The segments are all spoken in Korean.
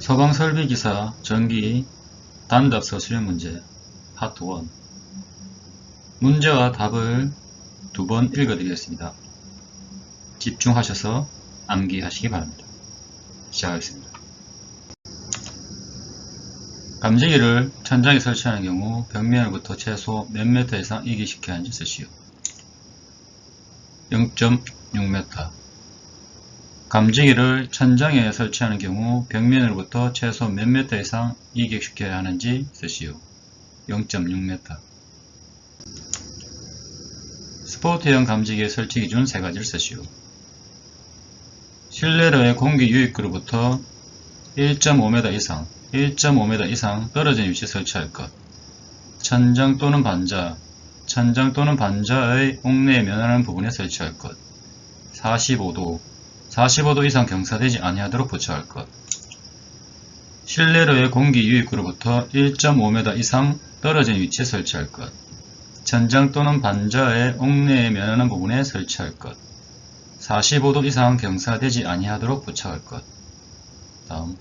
소방설비기사 전기 단답서 수령 문제 파트 1. 문제와 답을 두 번 읽어드리겠습니다. 집중하셔서 암기하시기 바랍니다. 시작하겠습니다. 감지기를 천장에 설치하는 경우 벽면으로부터 최소 몇 미터 이상 이기시켜야 하는지 쓰시오. 0.6m. 감지기를 천장에 설치하는 경우 벽면으로부터 최소 몇 미터 이상 이격시켜야 하는지 쓰시오. 0.6m. 스포트형 감지기의 설치 기준 세 가지를 쓰시오. 실내로의 공기 유입구로부터 1.5m 이상 떨어진 위치에 설치할 것. 천장 또는 반자의 옥내에 면하는 부분에 설치할 것. 45도 이상 경사되지 아니하도록 부착할 것. 실내로의 공기 유입구로부터 1.5m 이상 떨어진 위치에 설치할 것. 천장 또는 반자의 옥내에 면하는 부분에 설치할 것. 45도 이상 경사되지 아니하도록 부착할 것. 다음.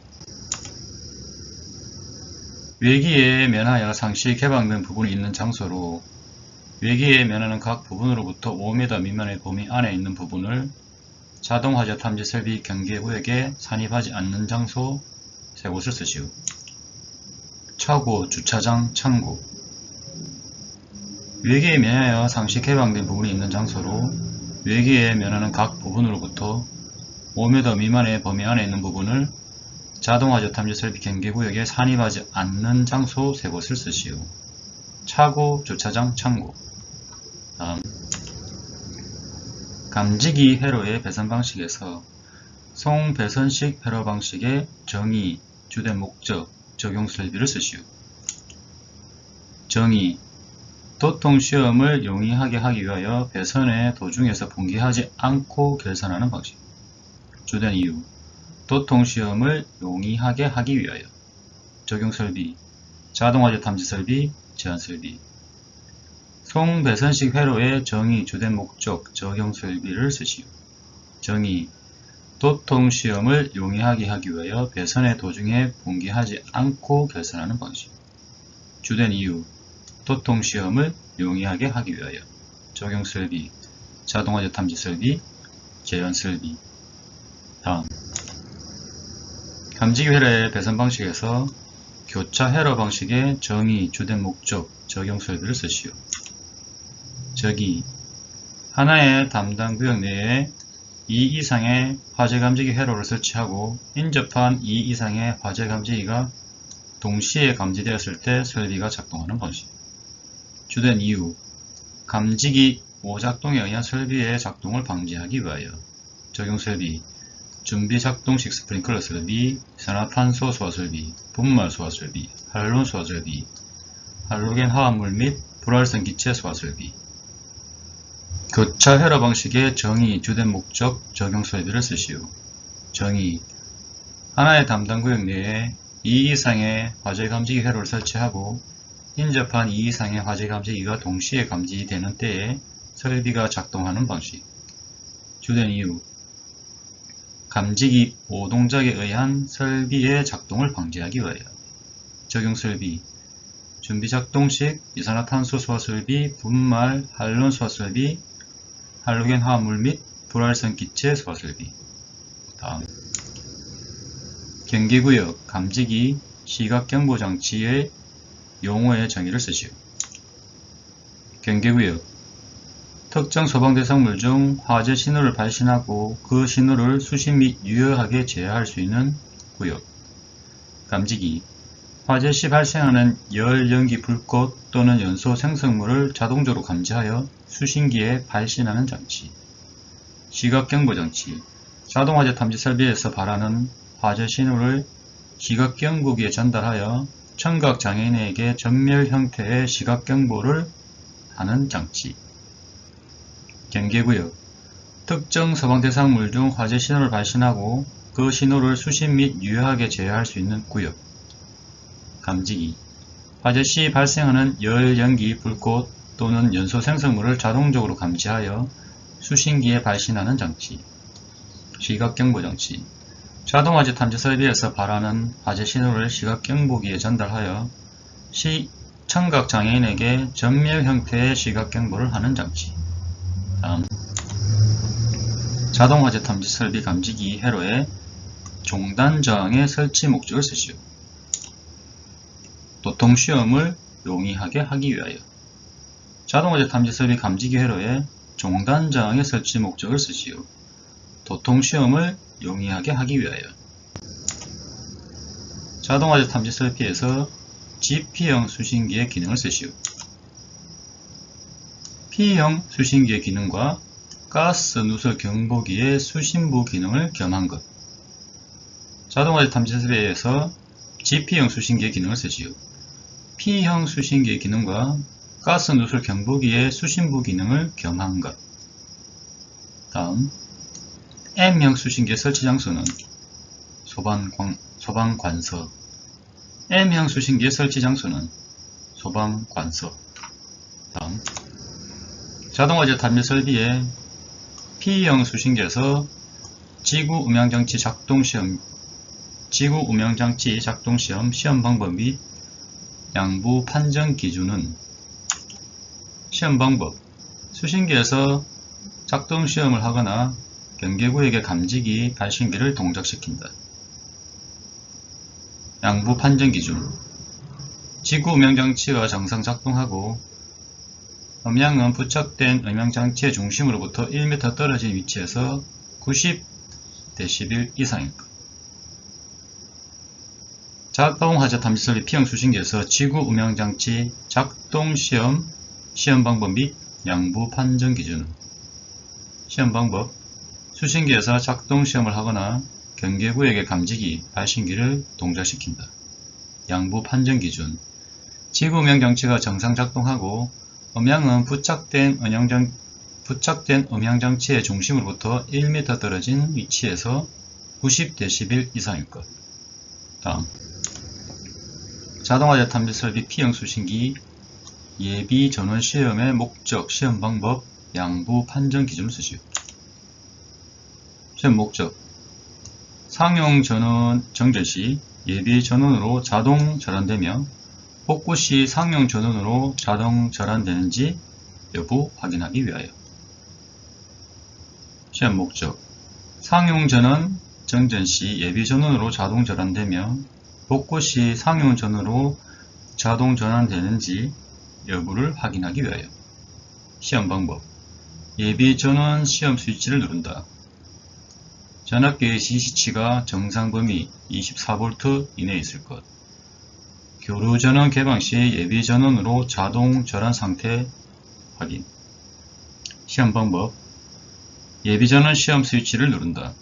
외기에 면하여 상시 개방된 부분이 있는 장소로 외기에 면하는 각 부분으로부터 5m 미만의 범위 안에 있는 부분을 자동화재 탐지 설비 경계구역에 산입하지 않는 장소 세 곳을 쓰시오. 차고, 주차장, 창고. 외기에 면하여 상시 개방된 부분이 있는 장소로 외기에 면하는 각 부분으로부터 5m 미만의 범위 안에 있는 부분을 자동화재 탐지 설비 경계구역에 산입하지 않는 장소 세 곳을 쓰시오. 차고, 주차장, 창고. 다음. 감지기 회로의 배선 방식에서 송배선식 회로 방식의 정의, 주된 목적, 적용 설비를 쓰시오. 정의. 도통시험을 용이하게 하기 위하여 배선의 도중에서 분기하지 않고 결선하는 방식. 주된 이유. 도통시험을 용이하게 하기 위하여. 적용설비. 자동화재 탐지설비, 제한설비. 송배선식 회로의 정의, 주된 목적, 적용설비를 쓰시오. 정의. 도통시험을 용이하게 하기 위하여 배선의 도중에 분기하지 않고 결선하는 방식. 주된 이유. 도통시험을 용이하게 하기 위하여. 적용설비. 자동화재 탐지설비, 제한설비. 다음. 감지기 회로의 배선 방식에서 교차 회로 방식의 정의, 주된 목적, 적용 설비를 쓰시오. 적의. 하나의 담당 구역 내에 2 이상의 화재 감지기 회로를 설치하고 인접한 2 이상의 화재 감지기가 동시에 감지되었을 때 설비가 작동하는 방식. 주된 이유. 감지기 오작동에 의한 설비의 작동을 방지하기 위하여. 적용 설비. 준비 작동식 스프링클러 설비, 이산화탄소 소화 설비, 분말 소화 설비, 할론 소화 설비, 할로겐 화합물 및 불활성 기체 소화 설비. 교차 회로 방식의 정의, 주된 목적, 적용 설비를 쓰시오. 정의. 하나의 담당 구역 내에 2 이상의 화재 감지기 회로를 설치하고 인접한 2 이상의 화재 감지기가 동시에 감지되는 때에 설비가 작동하는 방식. 주된 이유. 감지기 오동작에 의한 설비의 작동을 방지하기 위하여. 적용 설비. 준비 작동식 이산화탄소 소화 설비, 분말, 할론 소화 설비, 할로겐 화합물 및 불활성 기체 소화 설비. 다음. 경계구역 감지기 시각경보 장치의 용어의 정의를 쓰시오. 경계구역. 특정 소방 대상물 중 화재 신호를 발신하고 그 신호를 수신 및 유효하게 제어할 수 있는 구역. 감지기. 화재 시 발생하는 열, 연기, 불꽃 또는 연소 생성물을 자동적으로 감지하여 수신기에 발신하는 장치. 시각경보장치. 자동화재 탐지 설비에서 발하는 화재 신호를 시각경보기에 전달하여 청각장애인에게 전멸 형태의 시각경보를 하는 장치. 경계구역. 특정 소방 대상물 중 화재 신호를 발신하고 그 신호를 수신 및 유효하게 제어할 수 있는 구역. 감지기. 화재 시 발생하는 열, 연기, 불꽃 또는 연소 생성물을 자동적으로 감지하여 수신기에 발신하는 장치. 시각경보장치. 자동화재 탐지 설비에서 발하는 화재 신호를 시각 경보기에 전달하여 청각 장애인에게 전멸 형태의 시각 경보를 하는 장치. 다음, 자동화재 탐지 설비 감지기 회로에 종단 저항의 설치 목적을 쓰시오. 도통시험을 용이하게 하기 위하여. 자동화재 탐지 설비 감지기 회로에 종단 저항의 설치 목적을 쓰시오. 도통시험을 용이하게 하기 위하여. 자동화재 탐지 설비에서 GP형 수신기의 기능을 쓰시오. P형 수신기의 기능과 가스 누설 경보기의 수신부 기능을 겸한 것. 자동화재 탐지 설비에서 GP형 수신기의 기능을 쓰시오. P형 수신기의 기능과 가스 누설 경보기의 수신부 기능을 겸한 것. 다음, M형 수신기의 설치 장소는 소방관서. M형 수신기의 설치 장소는 소방관서. 다음, 자동화재 탐지 설비의 P형 수신기에서 지구 음향장치 작동 시험 시험 방법 및 양부 판정 기준은 시험 방법. 수신기에서 작동 시험을 하거나 경계구역의 감지기 발신기를 동작시킨다. 양부 판정 기준. 지구 음향장치가 정상 작동하고 음향은 부착된 음향장치의 중심으로부터 1m 떨어진 위치에서 90dB 이상일 것. 자동화재 탐지 설비 P형 수신기에서 지구 음향장치 작동 시험 방법 및 양부 판정 기준은 시험 방법. 수신기에서 작동 시험을 하거나 경계구역의 감지기 발신기를 동작시킨다. 양부 판정 기준. 지구 음향장치가 정상 작동하고 음향은 부착된 음향장치의 중심으로부터 1m 떨어진 위치에서 90dB 이상일 것. 다음, 자동화재 탐지 설비 P형 수신기 예비 전원 시험의 목적, 시험 방법, 양부 판정 기준을 쓰시오. 시험 목적. 상용 전원 정전 시 예비 전원으로 자동 절안되며 복구 시 상용 전원으로 자동 절안되는지 여부 확인하기 위하여. 시험 목적. 상용 전원 정전 시 예비 전원으로 자동 절안되며 복구 시 상용 전원으로 자동 전환되는지 여부를 확인하기 위하여. 시험 방법. 예비 전원 시험 스위치를 누른다. 전압계의 CC치가 정상 범위 24V 이내에 있을 것. 교류 전원 개방 시 예비 전원으로 자동 절안 상태 확인. 시험 방법. 예비 전원 시험 스위치를 누른다.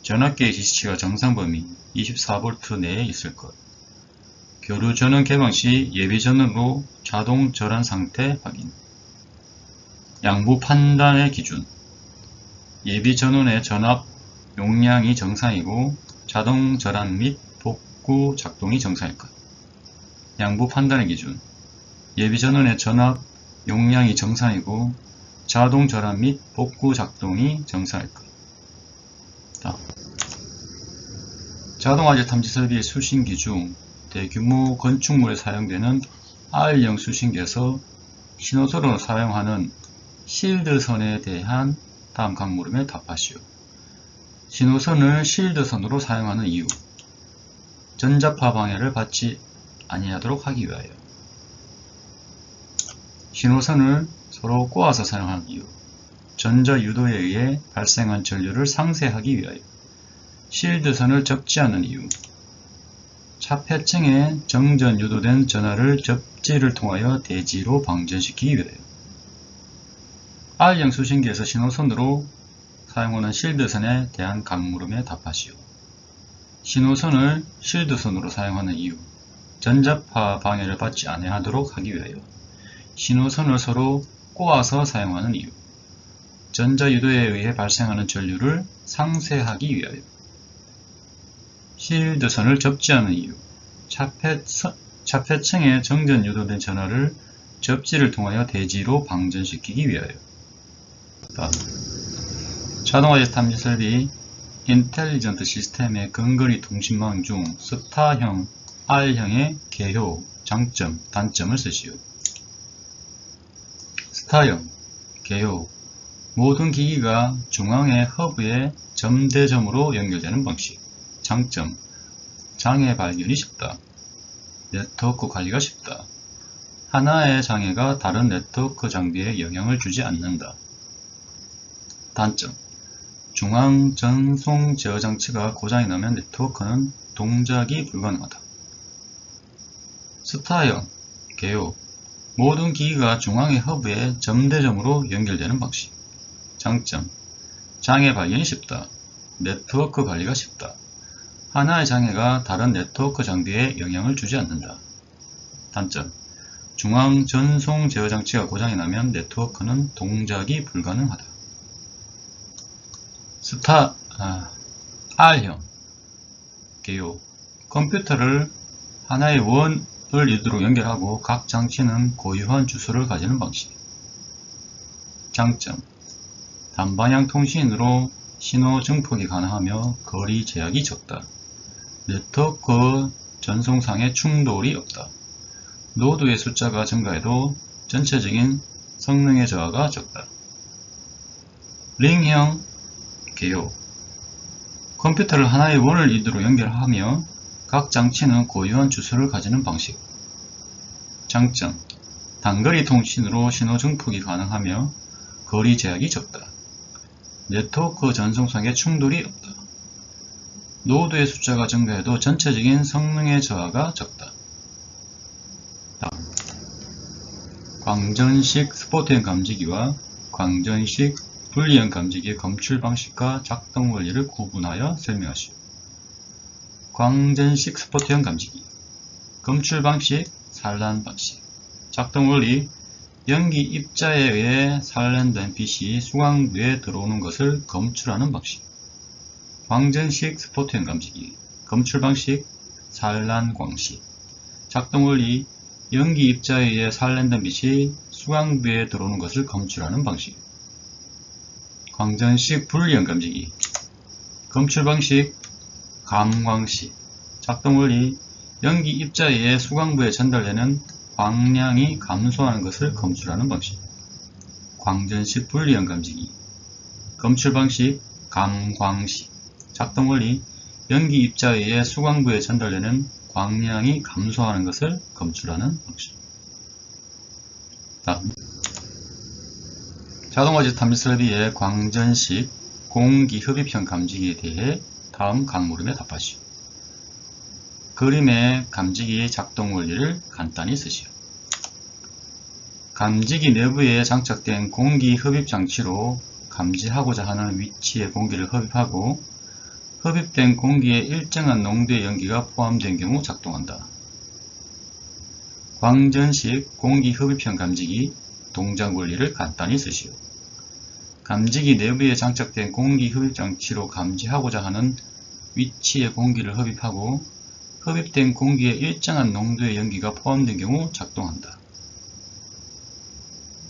전압계의 CC치가 정상 범위 24V 내에 있을 것. 교류 전원 개방 시 예비 전원으로 자동 절안 상태 확인. 양부 판단의 기준. 예비 전원의 전압 용량이 정상이고 자동 절안 및 복구 작동이 정상일 것. 양부 판단의 기준. 예비 전원의 전압 용량이 정상이고 자동 절안 및 복구 작동이 정상일 것. 다음, 자동화재 탐지 설비의 수신기 중 대규모 건축물에 사용되는 R형 수신기에서 신호선으로 사용하는 실드선에 대한 다음 각 물음에 답하시오. 신호선을 실드선으로 사용하는 이유. 전자파 방해를 받지 아니하도록 하기 위하여. 신호선을 서로 꼬아서 사용하는 이유. 전자 유도에 의해 발생한 전류를 상쇄하기 위하여. 실드선을 접지 않는 이유. 차폐층에 정전 유도된 전하를 접지를 통하여 대지로 방전시키기 위하여. R형 수신기에서 신호선으로 사용하는 실드선에 대한 각 물음에 답하시오. 신호선을 실드선으로 사용하는 이유. 전자파 방해를 받지 아니하도록 하기 위하여. 신호선을 서로 꼬아서 사용하는 이유. 전자 유도에 의해 발생하는 전류를 상쇄하기 위하여. 실드선을 접지 않는 이유. 차폐층에 정전 유도된 전하를 접지를 통하여 대지로 방전시키기 위하여. 다음, 자동화재 탐지 설비 인텔리전트 시스템의 근거리 통신망 중 스타형, R형의 개효, 장점, 단점을 쓰시오. 스타형, 개효. 모든 기기가 중앙의 허브의 점대점으로 연결되는 방식. 장점, 장애 발견이 쉽다. 네트워크 관리가 쉽다. 하나의 장애가 다른 네트워크 장비에 영향을 주지 않는다. 단점, 중앙 전송 제어 장치가 고장이 나면 네트워크는 동작이 불가능하다. 스타형, 개요. 모든 기기가 중앙의 허브의 점대점으로 연결되는 방식. 장점, 장애 발견이 쉽다. 네트워크 관리가 쉽다. 하나의 장애가 다른 네트워크 장비에 영향을 주지 않는다. 단점, 중앙 전송 제어 장치가 고장이 나면 네트워크는 동작이 불가능하다. R형, 개요. 컴퓨터를 하나의 원을 유도로 연결하고 각 장치는 고유한 주소를 가지는 방식. 장점, 단방향 통신으로 신호 증폭이 가능하며 거리 제약이 적다. 네트워크 전송상의 충돌이 없다. 노드의 숫자가 증가해도 전체적인 성능의 저하가 적다. 링형, 개요. 컴퓨터를 하나의 원을 유도로 연결하며 각 장치는 고유한 주소를 가지는 방식. 장점, 단거리 통신으로 신호 증폭이 가능하며 거리 제약이 적다. 네트워크 전송상의 충돌이 없다. 노드의 숫자가 증가해도 전체적인 성능의 저하가 적다. 광전식 스포트형 감지기와 광전식 분리형 감지기의 검출 방식과 작동 원리를 구분하여 설명하시오. 광전식 스포트형 감지기. 검출 방식, 산란 방식. 작동 원리. 연기 입자에 의해 산란된 빛이 수광부에 들어오는 것을 검출하는 방식. 광전식 스포트형 감지기. 검출 방식, 산란 광식. 작동 원리. 연기 입자에 의해 산란된 빛이 수광부에 들어오는 것을 검출하는 방식. 광전식 분리형 감지기. 검출 방식, 감광식. 작동 원리. 연기 입자에 의해 수광부에 전달되는 광량이 감소하는 것을 검출하는 방식. 광전식 분리형 감지기. 검출 방식, 감광식. 작동 원리. 연기 입자에 의해 수광부에 전달되는 광량이 감소하는 것을 검출하는 방식. 다음, 자동화재 탐지 설비의 광전식 공기흡입형 감지기에 대해 다음 강물음에 답하시오. 그림의 감지기 작동 원리를 간단히 쓰시오. 감지기 내부에 장착된 공기 흡입 장치로 감지하고자 하는 위치의 공기를 흡입하고 흡입된 공기에 일정한 농도의 연기가 포함된 경우 작동한다. 광전식 공기 흡입형 감지기 동작 원리를 간단히 쓰시오. 감지기 내부에 장착된 공기 흡입 장치로 감지하고자 하는 위치의 공기를 흡입하고 흡입된 공기에 일정한 농도의 연기가 포함된 경우 작동한다.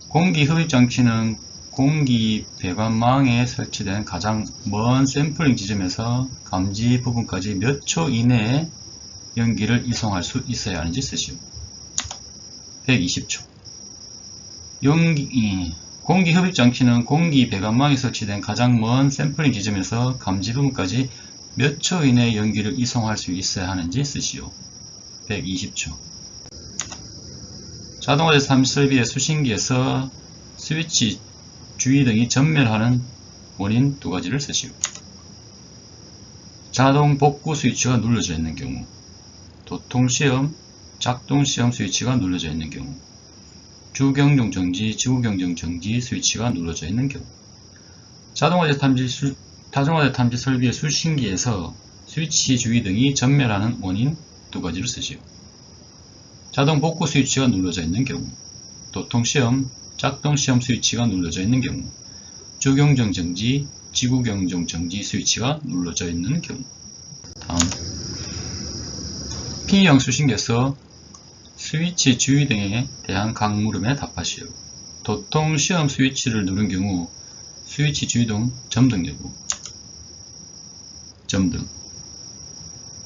공기 흡입 장치는 공기 배관망에 설치된 가장 먼 샘플링 지점에서 감지 부분까지 몇 초 이내에 연기를 이송할 수 있어야 하는지 쓰시오. 120초. 공기 흡입 장치는 공기 배관망에 설치된 가장 먼 샘플링 지점에서 감지 부분까지 몇 초 이내에 연기를 이송할 수 있어야 하는지 쓰시오. 120초. 자동화재 탐지 설비의 수신기에서 스위치, 주의 등이 전멸하는 원인 두 가지를 쓰시오. 자동 복구 스위치가 눌러져 있는 경우, 도통시험, 작동시험 스위치가 눌러져 있는 경우, 주경종 정지, 지구경종 정지 스위치가 눌러져 있는 경우. 자동화재 탐지 설비의 수신기에서 스위치 주의 등이 전멸하는 원인 두 가지를 쓰시오. 자동 복구 스위치가 눌러져 있는 경우, 도통시험, 작동시험 스위치가 눌러져 있는 경우, 주경종 정지, 지구경종 정지 스위치가 눌러져 있는 경우. 다음, P형 수신기에서 스위치 주의 등에 대한 강물음에 답하시오. 도통시험 스위치를 누른 경우 스위치 주의 등 점등 여부, 점 등.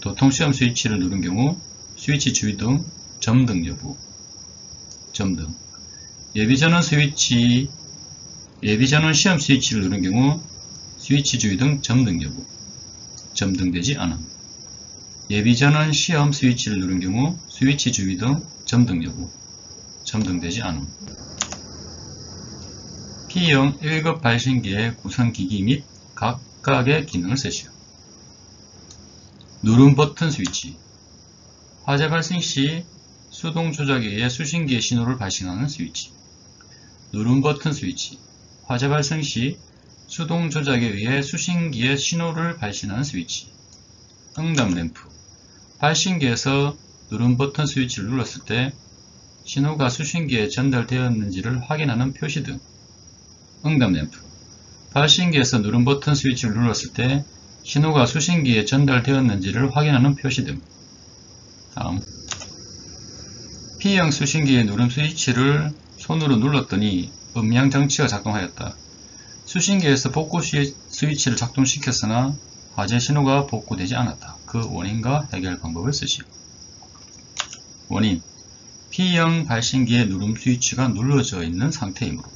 도통시험 스위치를 누른 경우 스위치 주의등 점등 여부, 점 등. 예비전원 시험 스위치를 누른 경우 스위치 주의등 점등 여부, 점등되지 않음. 예비전원 시험 스위치를 누른 경우 스위치 주의등 점등 여부, 점등되지 않음. P형 1급 발신기의 구성기기 및 각각의 기능을 쓰시오. 누름 버튼 스위치. 화재 발생 시 수동 조작에 의해 수신기의 신호를 발신하는 스위치. 누름 버튼 스위치. 화재 발생 시 수동 조작에 의해 수신기의 신호를 발신하는 스위치. 응답 램프. 발신기에서 누름 버튼 스위치를 눌렀을 때 신호가 수신기에 전달되었는지를 확인하는 표시등. 응답 램프. 발신기에서 누름 버튼 스위치를 눌렀을 때 신호가 수신기에 전달되었는지를 확인하는 표시등. 다음. P형 수신기의 누름 스위치를 손으로 눌렀더니 음량 장치가 작동하였다. 수신기에서 복구 스위치를 작동시켰으나 화재 신호가 복구되지 않았다. 그 원인과 해결 방법을 쓰시오. 원인. P형 발신기의 누름 스위치가 눌러져 있는 상태이므로.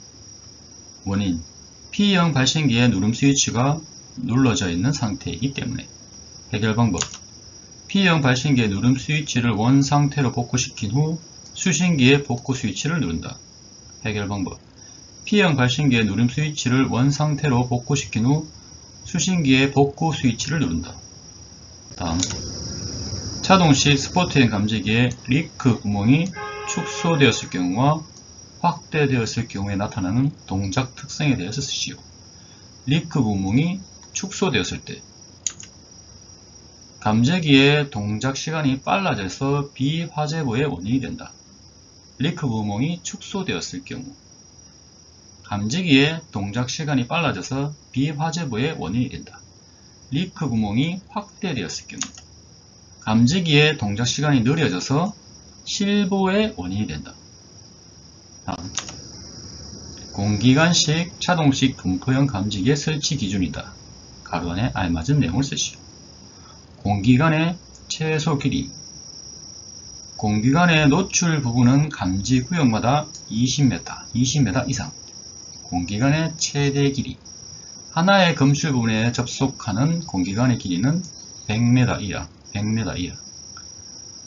원인. P형 발신기의 누름 스위치가 눌러져 있는 상태이기 때문에. 해결 방법. P형 발신기의 누름 스위치를 원 상태로 복구시킨 후 수신기의 복구 스위치를 누른다. 해결 방법. P형 발신기의 누름 스위치를 원 상태로 복구시킨 후 수신기의 복구 스위치를 누른다. 다음. 차동식 스포트행 감지기의 리크 구멍이 축소되었을 경우와 확대되었을 경우에 나타나는 동작 특성에 대해서 쓰시오. 리크 구멍이 축소되었을 때 감지기의 동작 시간이 빨라져서 비화재보의 원인이 된다. 리크 구멍이 축소되었을 경우 감지기의 동작 시간이 빨라져서 비화재보의 원인이 된다. 리크 구멍이 확대되었을 경우 감지기의 동작 시간이 느려져서 실보의 원인이 된다. 다음. 공기관식 차동식 분포형 감지기의 설치 기준이다. 가로 안에 알맞은 내용을 쓰시오. 공기관의 최소 길이. 공기관의 노출 부분은 감지 구역마다 20m 이상. 공기관의 최대 길이. 하나의 검출 부분에 접속하는 공기관의 길이는 100m 이하.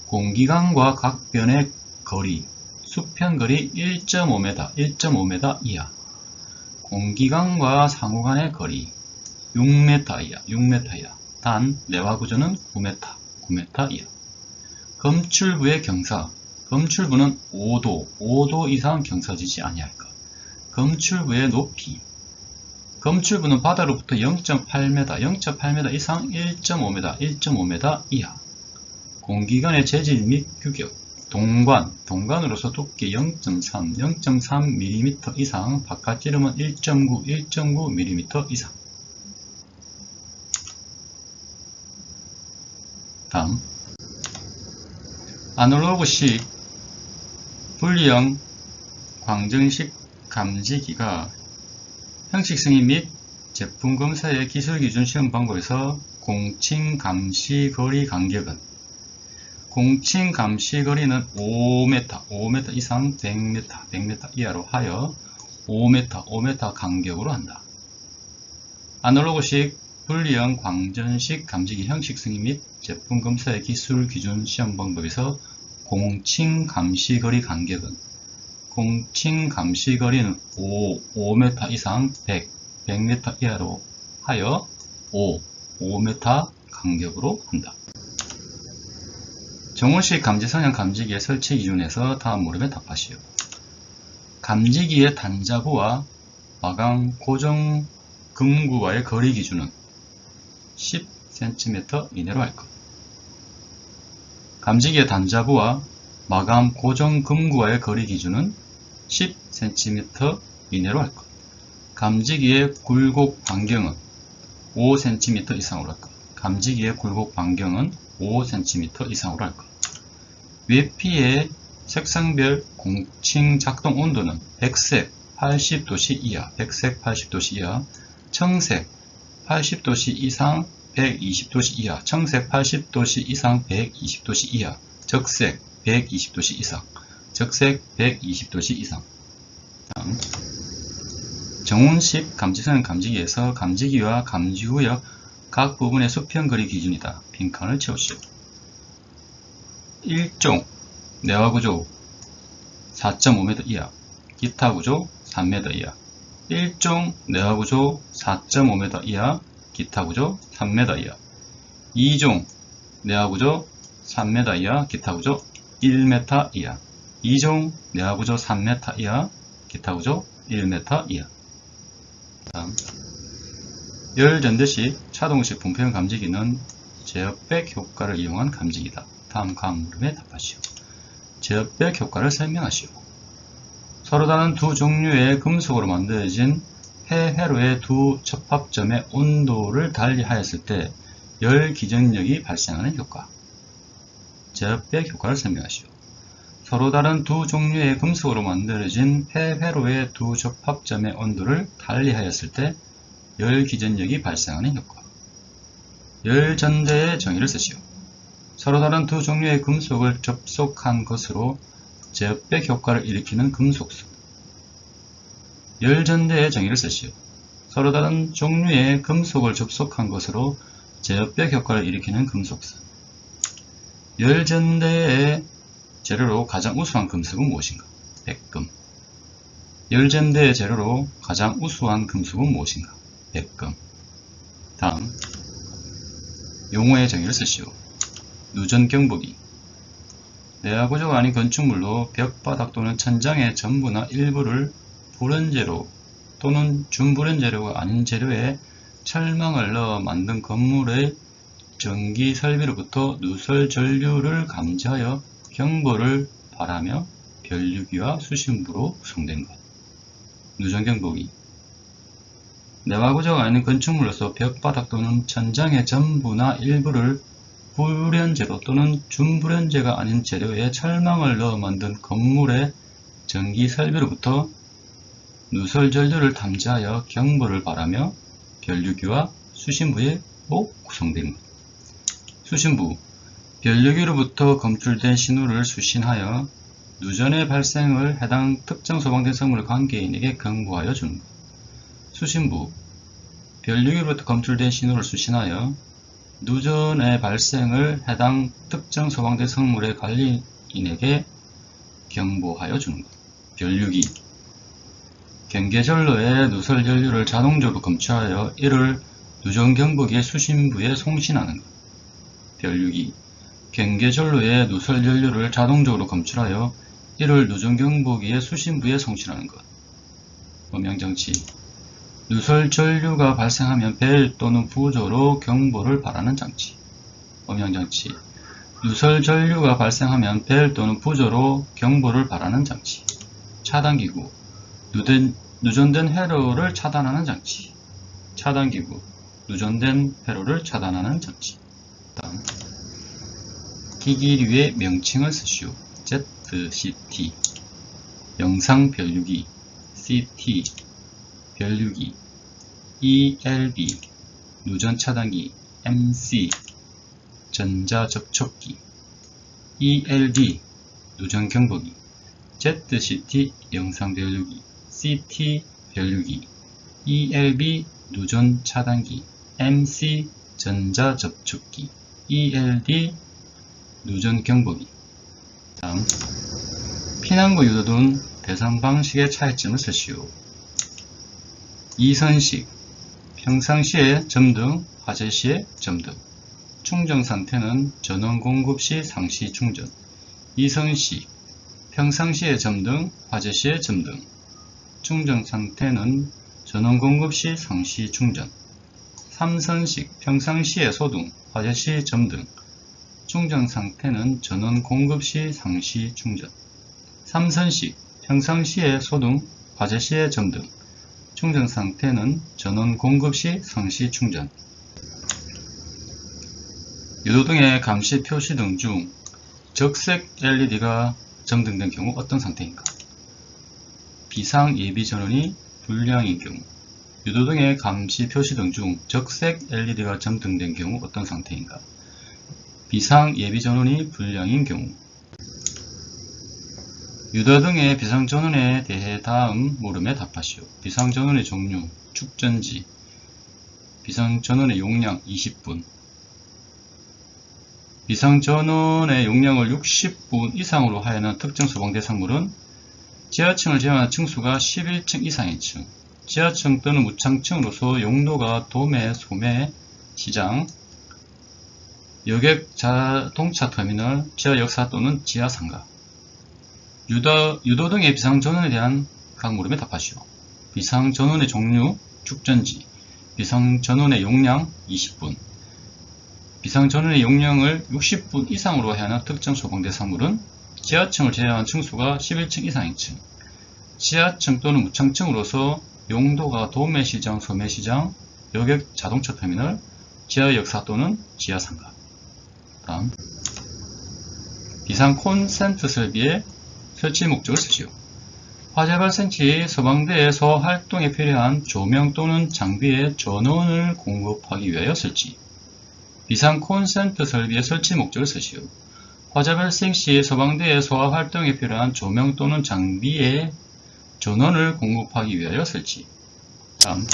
공기관과 각 변의 거리. 수평거리 1.5m 이하. 공기관과 상호간의 거리 6m 이하. 단 내화 구조는 9m 이하. 검출부의 경사. 검출부는 5도 이상 경사지지 아니할 것. 검출부의 높이. 검출부는 바다로부터 0.8m 이상 1.5m 이하. 공기관의 재질 및 규격. 동관으로서 두께 0.3mm 이상, 바깥지름은 1.9mm 이상. 다음. 아날로그식 분리형 광정식 감지기가 형식 승인 및 제품 검사의 기술 기준 시험 방법에서 공칭 감시 거리 간격은 공칭 감시 거리는 5m 이상 100m 이하로 하여 5m 간격으로 한다. 아날로그식 분리형 광전식 감지기 형식 승인 및 제품 검사의 기술 기준 시험 방법에서 공칭 감시 거리 간격은 공칭 감시 거리는 5m 이상 100m 이하로 하여 5m 간격으로 한다. 정원식 감지 성향 감지기의 설치 기준에서 다음 물음에 답하시오. 감지기의 단자부와 마감 고정 금구와의 거리 기준은 10cm 이내로 할 것. 감지기의 단자부와 마감 고정 금구와의 거리 기준은 10cm 이내로 할 것. 감지기의 굴곡 반경은 5cm 이상으로 할 것. 감지기의 굴곡 반경은 5cm 이상으로 할 것. 외피의 색상별 공칭 작동 온도는 백색 80도씨 이하, 청색 80도씨 이상 120도씨 이하, 청색 80도씨 이상 120도씨 이하, 적색 120도씨 이상, 적색 120도씨 이상. 다음. 정운식 감지선은 감지기에서 감지기와 감지구역 각 부분의 수평거리 기준이다. 빈칸을 채우시오. 1종 내화구조 4.5m 이하, 기타구조 3m 이하. 1종 내화구조 4.5m 이하, 기타구조 3m 이하. 2종 내화구조 3m 이하, 기타구조 1m 이하. 2종 내화구조 3m 이하, 기타구조 1m 이하. 다음. 열전대식 차동식 분포형 감지기는 제어백 효과를 이용한 감지기다. 다음 각 물음에 답하시오. 제어백 효과를 설명하시오. 서로 다른 두 종류의 금속으로 만들어진 폐회로의 두 접합점의 온도를 달리하였을 때 열 기전력이 발생하는 효과. 제어백 효과를 설명하시오. 서로 다른 두 종류의 금속으로 만들어진 폐회로의 두 접합점의 온도를 달리하였을 때 열 기전력이 발생하는 효과. 열전대의 정의를 쓰시오. 서로 다른 두 종류의 금속을 접속한 것으로 제어백 효과를 일으키는 금속수. 열전대의 정의를 쓰시오. 서로 다른 종류의 금속을 접속한 것으로 제어백 효과를 일으키는 금속수. 열전대의 재료로 가장 우수한 금속은 무엇인가? 백금. 열전대의 재료로 가장 우수한 금속은 무엇인가? 백금. 다음. 용어의 정의를 쓰시오. 누전경보기. 내화구조가 아닌 건축물로 벽바닥 또는 천장의 전부나 일부를 불연재료 또는 준불연재료가 아닌 재료에 철망을 넣어 만든 건물의 전기 설비로부터 누설 전류를 감지하여 경보를 발하며 변류기와 수신부로 구성된 것. 누전경보기. 내화구조가 아닌 건축물로서 벽바닥 또는 천장의 전부나 일부를 불연재료 또는 준불연재가 아닌 재료에 철망을 넣어 만든 건물의 전기 설비로부터 누설 전류를 탐지하여 경보를 발하며 변류기와 수신부에 구성된 것. 수신부. 변류기로부터 검출된 신호를 수신하여 누전의 발생을 해당 특정 소방된 건물 관계인에게 경보하여 주는 것. 수신부. 변류기로부터 검출된 신호를 수신하여 누전의 발생을 해당 특정 소방된 성물의 관리인에게 경보하여 주는 것. 변류기. 경계전로의 누설 전류를 자동적으로 검출하여 이를 누전경보기의 수신부에 송신하는 것. 변류기. 경계전로의 누설 전류를 자동적으로 검출하여 이를 누전경보기의 수신부에 송신하는 것. 음향장치. 누설 전류가 발생하면 벨 또는 부조로 경보를 발하는 장치. 음향장치. 누설 전류가 발생하면 벨 또는 부조로 경보를 발하는 장치. 차단기구. 누전된 회로를 차단하는 장치. 차단기구. 누전된 회로를 차단하는 장치. 다음. 기기류의 명칭을 쓰시오. ZCT. 영상 변류기. CT. 변류기. ELB. 누전 차단기. MC. 전자접촉기. ELD. 누전 경보기. ZCT. 영상 변류기. CT. 변류기. ELB. 누전 차단기. MC. 전자접촉기. ELD. 누전 경보기. 다음. 피난구 유도등 배선 방식의 차이점을 쓰시오. 이선식. 평상시에 점등, 화재시에 점등. 충전 상태는 전원 공급 시 상시 충전. 이선식. 평상시에 점등, 화재시에 점등. 충전 상태는 전원 공급 시 상시 충전. 삼선식. 평상시에 소등, 화재시 점등. 충전 상태는 전원 공급 시 상시 충전. 삼선식. 평상시에 소등, 화재시에 점등. 충전 상태는 전원 공급 시 상시 충전. 유도등의 감시 표시등 중 적색 LED가 점등된 경우 어떤 상태인가? 비상 예비 전원이 불량인 경우, 유도등의 감지 표시 등 중 적색 LED가 점등된 경우 어떤 상태인가? 비상 예비 전원이 불량인 경우. 유도등의 비상 전원에 대해 다음 물음에 답하시오. 비상 전원의 종류, 축전지, 비상 전원의 용량 20분. 비상 전원의 용량을 60분 이상으로 하여는 특정 소방 대상물은 지하층을 제외한 층수가 11층 이상의 층, 지하층 또는 무창층으로서 용도가 도매, 소매, 시장, 여객 자동차 터미널, 지하 역사 또는 지하 상가. 유도 등의 비상전원에 대한 각 물음에 답하시오. 비상전원의 종류, 축전지, 비상전원의 용량 20분. 비상전원의 용량을 60분 이상으로 해야 하는 특정 소방 대상물은 지하층을 제외한 층수가 11층 이상의 층, 지하층 또는 무창층으로서 용도가 도매시장, 소매시장, 여객 자동차 터미널, 지하 역사 또는 지하 상가. 다음, 비상 콘센트 설비의 설치 목적을 쓰시오. 화재 발생 시 소방대의 소활동에 필요한 조명 또는 장비의 전원을 공급하기 위하여 설치. 비상 콘센트 설비의 설치 목적을 쓰시오. 화재 발생 시 소방대의 소화 활동에 필요한 조명 또는 장비의 전원을 공급하기 위하여 설치. 다음,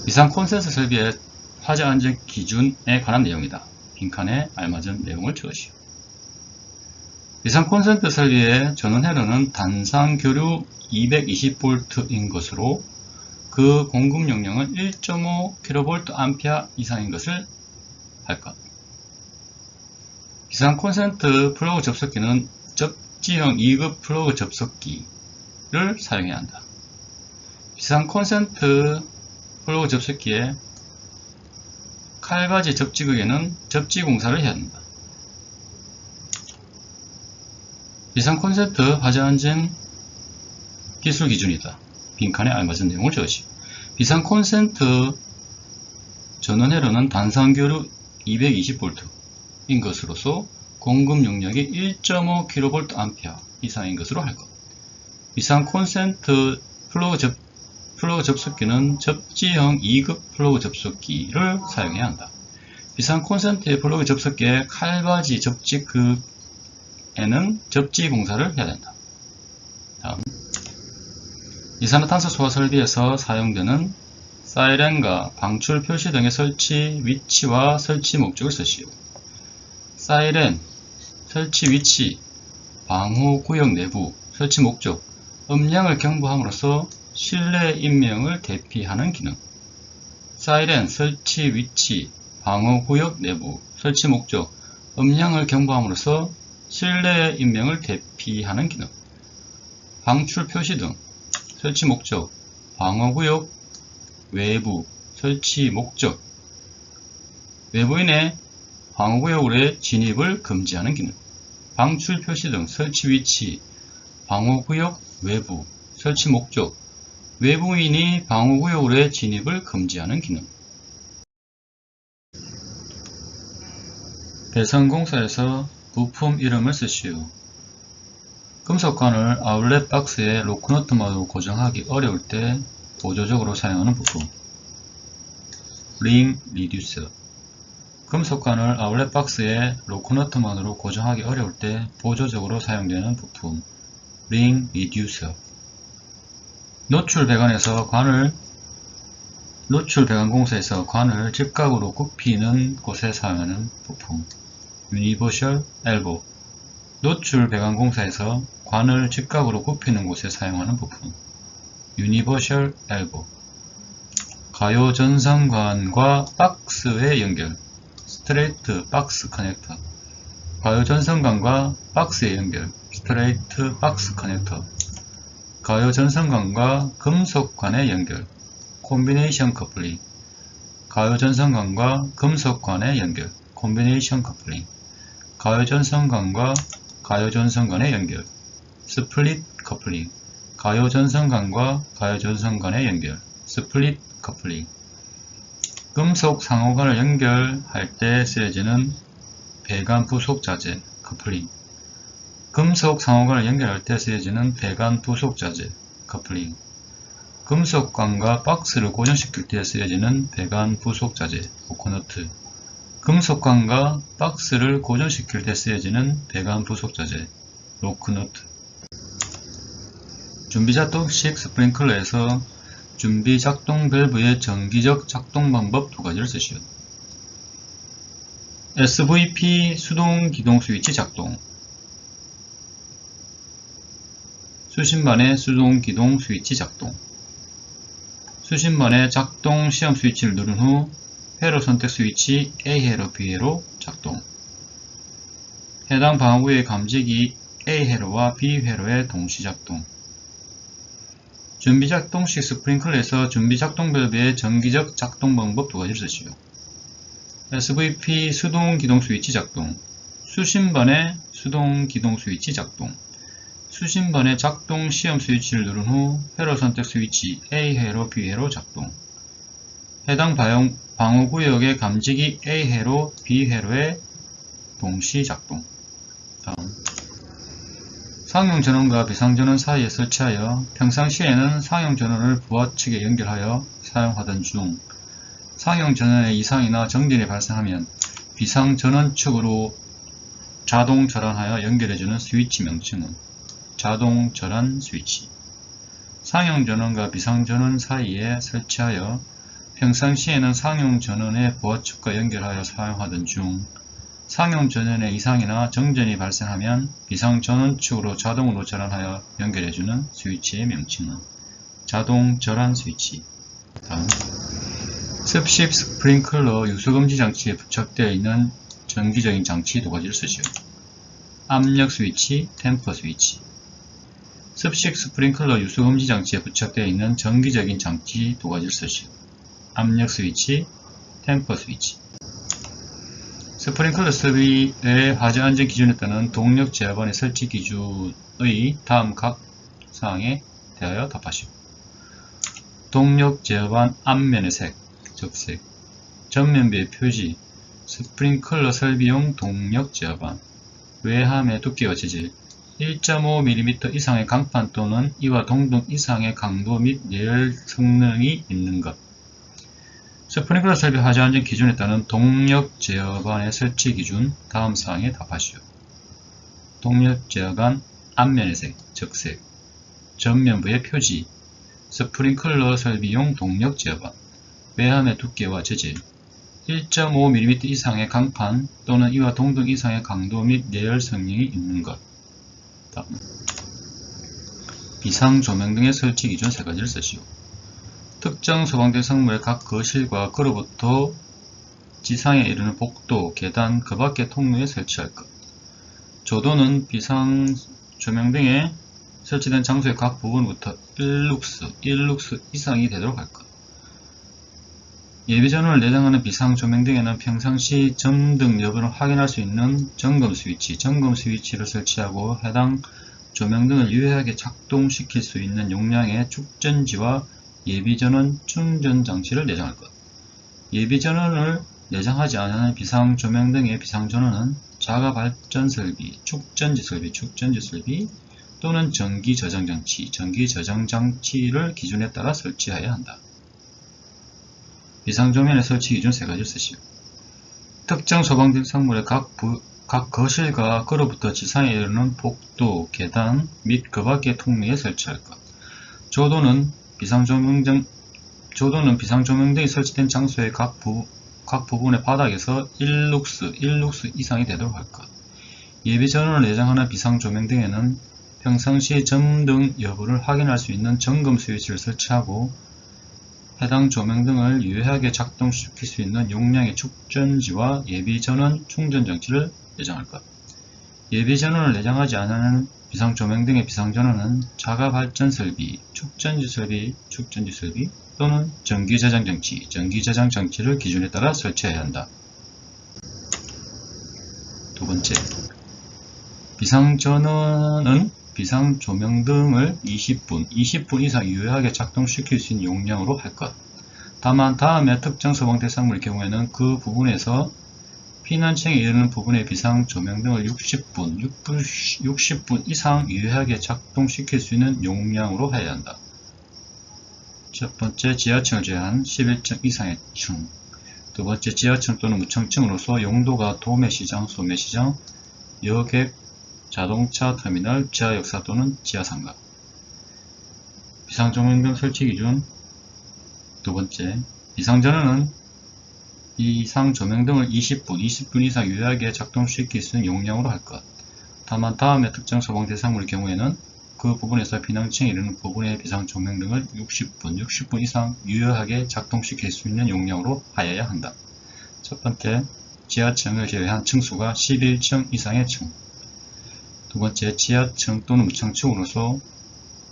비상 콘센트 설비의 화재 안전 기준에 관한 내용이다. 빈칸에 알맞은 내용을 적으시오. 비상 콘센트 설비의 전원 회로는 단상 교류 220V인 것으로 그 공급 용량은 1.5kVA 이상인 것을 할 것. 비상 콘센트 플러그 접속기는 접지형 2급 플러그 접속기를 사용해야 한다. 비상 콘센트 플러그 접속기의 칼바지 접지극에는 접지 공사를 해야 한다. 비상 콘센트 화재 안전 기술 기준이다. 빈칸에 알맞은 내용을 적으시오. 비상 콘센트 전원 회로는 단상 교류 220V인 것으로서 공급 용량이 1.5kVA 이상인 것으로 할 것. 비상 콘센트 플러그 접속기는 접지형 2급 플러그 접속기를 사용해야 한다. 비상 콘센트의 플러그 접속기의 칼바지 접지극에는 접지 공사를 해야 된다. 다음, 이산화탄소 소화 설비에서 사용되는 사이렌과 방출 표시 등의 설치 위치와 설치 목적을 쓰시오. 사이렌, 설치 위치, 방호 구역 내부, 설치 목적, 음량을 경보함으로써 실내 인명을 대피하는 기능. 사이렌, 설치 위치, 방호 구역 내부, 설치 목적, 음량을 경보함으로써 실내 인명을 대피하는 기능. 방출 표시 등, 설치 목적, 방호 구역 외부, 설치 목적, 외부인의 방호구역으로의 진입을 금지하는 기능. 방출 표시 등 설치 위치, 방호구역 외부, 설치 목적, 외부인이 방호구역으로의 진입을 금지하는 기능. 배선공사에서 부품 이름을 쓰시오. 금속관을 아울렛 박스에 로크너트만으로 고정하기 어려울 때 보조적으로 사용하는 부품. 링 리듀서. 금속관을 아울렛 박스에 로크너트만으로 고정하기 어려울 때 보조적으로 사용되는 부품. 링 리듀서. 노출 배관에서 노출 배관 공사에서 관을 직각으로 굽히는 곳에 사용하는 부품. 유니버셜 엘보. 노출 배관 공사에서 관을 직각으로 굽히는 곳에 사용하는 부품. 유니버셜 엘보. 가요 전선관과 박스의 연결. 스트레이트 박스 커넥터. 가요 전선관과 박스의 연결. 스트레이트 박스 커넥터. 가요 전선관과 금속관의 연결. 콤비네이션 커플링. 가요 전선관과 금속관의 연결. 콤비네이션 커플링. 가요 전선관과 가요 전선관의 연결. 스플릿 커플링. 가요 전선관과 가요 전선관의 연결. 스플릿 커플링. 금속 상호관을 연결할 때 쓰여지는 배관 부속 자재 커플링. 금속 상호관을 연결할 때 쓰여지는 배관 부속 자재 커플링. 금속관과 박스를 고정시킬 때 쓰여지는 배관 부속 자재, 로커너트. 금속관과 박스를 고정시킬 때 쓰여지는 배관 부속 자재, 로커너트. 준비작동식 스프링클러에서 준비작동 밸브의 정기적 작동 방법 두 가지를 쓰시오. SVP 수동 기동 스위치 작동. 수신반의 수동 기동 스위치 작동. 수신반의 작동 시험 스위치를 누른 후 회로 선택 스위치 A회로 B회로 작동. 해당 방어구의 감지기 A회로와 B회로의 동시 작동. 준비작동식 스프링클러에서 준비작동 밸브의 정기적 작동 방법 두 가지를 쓰시오. SVP 수동 기동 스위치 작동. 수신반의 수동 기동 스위치 작동. 수신반의 작동 시험 스위치를 누른 후 회로 선택 스위치 A회로 B회로 작동. 해당 방어구역의 감지기 A회로 B회로의 동시 작동. 다음. 상용전원과 비상전원 사이에 설치하여 평상시에는 상용전원을 부하 측에 연결하여 사용하던 중 상용전원의 이상이나 정진이 발생하면 비상전원 측으로 자동 절안하여 연결해주는 스위치 명칭은 자동 절안 스위치. 상용전원과 비상전원 사이에 설치하여 평상시에는 상용전원의 부하측과 연결하여 사용하던 중 상용전원의 이상이나 정전이 발생하면 비상전원 측으로 자동으로 절안하여 연결해주는 스위치의 명칭은 자동 절안 스위치. 다음. 습식 스프링클러 유수금지 장치에 부착되어 있는 정기적인 장치 두 가지를 쓰시오. 압력 스위치, 템퍼 스위치. 습식 스프링클러 유수금지 장치에 부착되어 있는 정기적인 장치 두 가지를 쓰시오. 압력 스위치, 템퍼 스위치. 스프링클러 설비의 화재 안전 기준에 따른 동력 제어반의 설치 기준의 다음 각 사항에 대하여 답하시오. 동력 제어반 앞면의 색, 적색. 전면부의 표지, 스프링클러 설비용 동력 제어반. 외함의 두께와 재질, 1.5mm 이상의 강판 또는 이와 동등 이상의 강도 및 내열 성능이 있는 것. 스프링클러 설비 화재 안전 기준에 따른 동력 제어반의 설치 기준 다음 사항에 답하시오. 동력 제어관 앞면의 색, 적색. 전면부의 표지, 스프링클러 설비용 동력 제어반. 외함의 두께와 재질, 1.5mm 이상의 강판 또는 이와 동등 이상의 강도 및 내열 성능이 있는 것. 다음. 비상 조명 등의 설치 기준 세 가지를 쓰시오. 특정 소방대 성물의 각 거실과 그로부터 지상에 이르는 복도, 계단, 그 밖의 통로에 설치할 것. 조도는 비상 조명 등에 설치된 장소의 각 부분부터 1룩스 이상이 되도록 할 것. 예비전원을 내장하는 비상 조명 등에는 평상시 점등 여부를 확인할 수 있는 점검 스위치를 설치하고 해당 조명등을 유효하게 작동시킬 수 있는 용량의 축전지와 예비전원 충전 장치를 내장할 것. 예비전원을 내장하지 않은 비상 조명 등의 비상전원은 자가 발전 설비, 축전지 설비 또는 전기 저장 장치를 기준에 따라 설치해야 한다. 비상조명의 설치 기준 세 가지를 쓰시오. 특정 소방대 성물의 각 거실과 그로부터 지상에 이르는 복도, 계단 및 그 밖의 통로에 설치할 것. 조도는 비상조명 등이 설치된 장소의 각 부분의 바닥에서 1룩스 이상이 되도록 할 것. 예비전원을 내장하는 비상조명 등에는 평상시 점등 여부를 확인할 수 있는 점검 스위치를 설치하고 해당 조명 등을 유효하게 작동시킬 수 있는 용량의 축전지와 예비전원 충전장치를 내장할 것. 예비전원을 내장하지 않은 비상조명 등의 비상전원은 자가발전설비, 축전지 설비 또는 전기저장장치를 기준에 따라 설치해야 한다. 두 번째, 비상전원은 비상조명 등을 20분 이상 유효하게 작동시킬 수 있는 용량으로 할 것. 다만 다음에 특정 소방 대상물의 경우에는 그 부분에서 피난층에 이르는 부분의 비상조명 등을 60분 이상 유효하게 작동시킬 수 있는 용량으로 해야 한다. 첫 번째, 지하층을 제한 11층 이상의 층. 두 번째, 지하층 또는 무층층으로서 용도가 도매시장, 소매시장, 여객, 자동차 터미널, 지하역사 또는 지하상가. 비상조명등 설치 기준. 두 번째, 비상전원은 비상조명등을 20분 이상 유효하게 작동시킬 수 있는 용량으로 할 것. 다만 다음의 특정 소방 대상물의 경우에는 그 부분에서 비능층에 이르는 부분의 비상조명등을 60분 이상 유효하게 작동시킬 수 있는 용량으로 하여야 한다. 첫 번째, 지하층을 제외한 층수가 11층 이상의 층. 두 번째, 지하층 또는 무층층으로서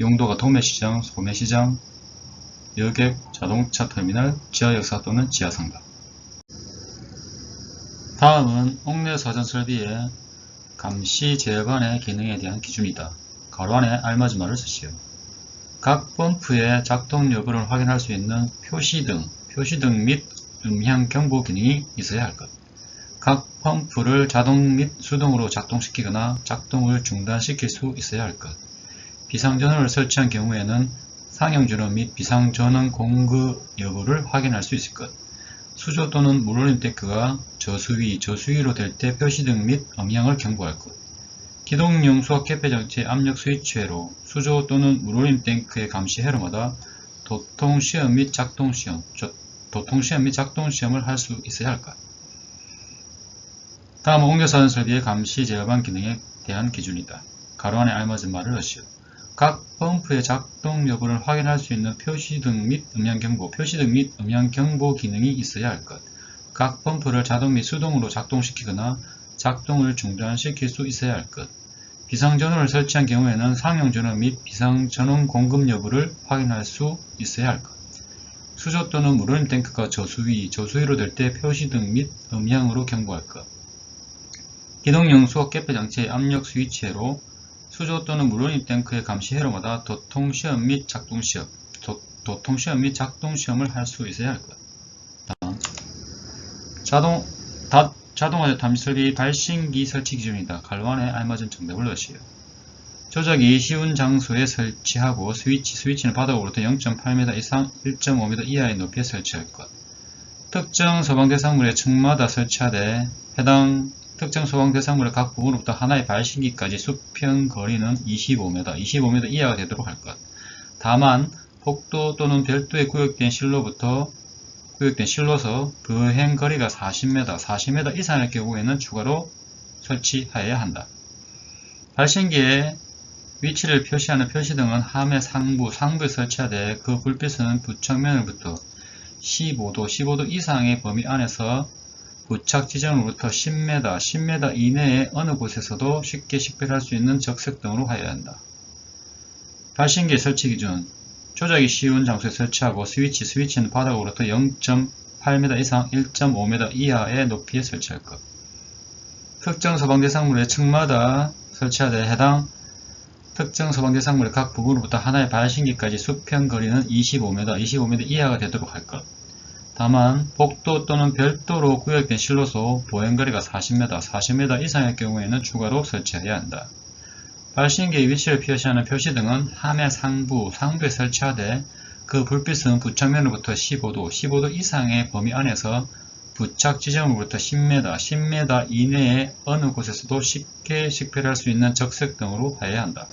용도가 도매시장, 소매시장, 여객, 자동차 터미널, 지하역사 또는 지하상가. 다음은 옥내사전 설비의 감시 제어관의 기능에 대한 기준이다. 가로 안에 알맞은말을 쓰시오. 각 펌프의 작동 여부를 확인할 수 있는 표시등 및 음향 경보 기능이 있어야 할 것. 각 펌프를 자동 및 수동으로 작동시키거나 작동을 중단시킬 수 있어야 할 것. 비상전원을 설치한 경우에는 상용전원 및 비상전원 공급 여부를 확인할 수 있을 것. 수조 또는 물올림 탱크가 저수위로 될 때 표시등 및 음향을 경보할 것. 기동용 수압 개폐 장치 압력 스위치회로 수조 또는 물올림 탱크의 감시 회로마다 도통시험 및 작동시험을 할 수 있어야 할 것. 다음은 옥내사전 설비의 감시 제어관 기능에 대한 기준이다. 가로 안에 알맞은 말을 넣으시오. 각 펌프의 작동 여부를 확인할 수 있는 표시등 및 음향 경보 기능이 있어야 할 것. 각 펌프를 자동 및 수동으로 작동시키거나 작동을 중단시킬 수 있어야 할 것. 비상전원을 설치한 경우에는 상용전원 및 비상전원 공급 여부를 확인할 수 있어야 할 것. 수조 또는 물올림 탱크가 저수위로 될 때 표시등 및 음향으로 경보할 것. 기동용 수압 개폐 장치의 압력 스위치회로 수조 또는 물올림 탱크의 감시 회로마다 도통시험 및 작동시험을 할 수 있어야 할 것. 다음, 자동화재 탐지 설비 발신기 설치 기준이다. 가로 안에 알맞은 정답을 넣으시오. 조작이 쉬운 장소에 설치하고 스위치는 바닥으로부터 0.8m 이상 1.5m 이하의 높이에 설치할 것. 특정 소방 대상물의 층마다 설치하되 해당 특정 소방 대상물의 각 부분으로부터 하나의 발신기까지 수평 거리는 25m 이하가 되도록 할 것. 다만 복도 또는 별도에 구역된 실로서 거행 거리가 40m 이상의 경우에는 추가로 설치하여야 한다. 발신기의 위치를 표시하는 표시등은 함의 상부에 설치하되 그 불빛은 부착면으로부터 15도 이상의 범위 안에서 부착 지점으로부터 10m 이내의 어느 곳에서도 쉽게 식별할 수 있는 적색등으로 하여야 한다. 발신기 설치 기준. 조작이 쉬운 장소에 설치하고 스위치는 바닥으로부터 0.8m 이상 1.5m 이하의 높이에 설치할 것. 특정 소방대상물의 층마다 설치하되 해당 특정 소방대상물의 각 부분으로부터 하나의 발신기까지 수평 거리는 25m 이하가 되도록 할 것. 다만 복도 또는 별도로 구역된 실로서 보행거리가 40m 이상의 경우에는 추가로 설치해야 한다. 발신기의 위치를 표시하는 표시등은 함의 상부에 설치하되 그 불빛은 부착면으로부터 15도 이상의 범위 안에서 부착 지점으로부터 10m 이내의 어느 곳에서도 쉽게 식별할 수 있는 적색등으로 하여야 한다.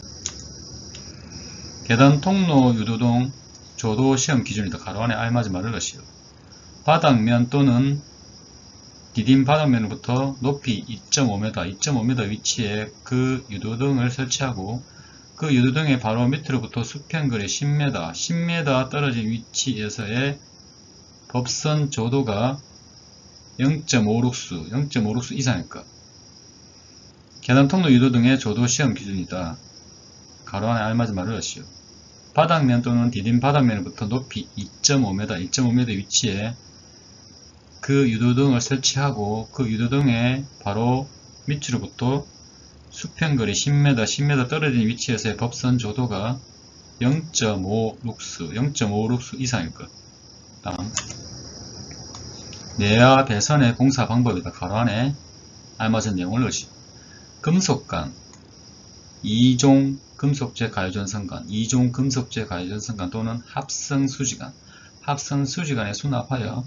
계단, 통로, 유도등, 조도 시험 기준이다. 가로 안에 알맞은 말을 넣으시오. 바닥면 또는 디딤 바닥면으로부터 높이 2.5m 위치에 그 유도등을 설치하고 그 유도등의 바로 밑으로부터 수평거리 10m 떨어진 위치에서의 법선 조도가 0.5룩스 이상일 것. 계단, 통로, 유도등의 조도 시험 기준이다. 가로 안에 알맞은 말을 넣으시오. 바닥면 또는 디딤 바닥면으로부터 높이 2.5m 위치에 그 유도등을 설치하고 그 유도등의 바로 밑으로부터 수평거리 10m 떨어진 위치에서의 법선 조도가 0.5룩스 이상일 것. 다음, 내야 배선의 공사 방법이다. 가로 안에 알맞은 내용을 넣으시오. 금속관, 이종 금속재 가열전선관, 이종 금속재 가열전선관 또는 합성수지관, 합성수지관에 수납하여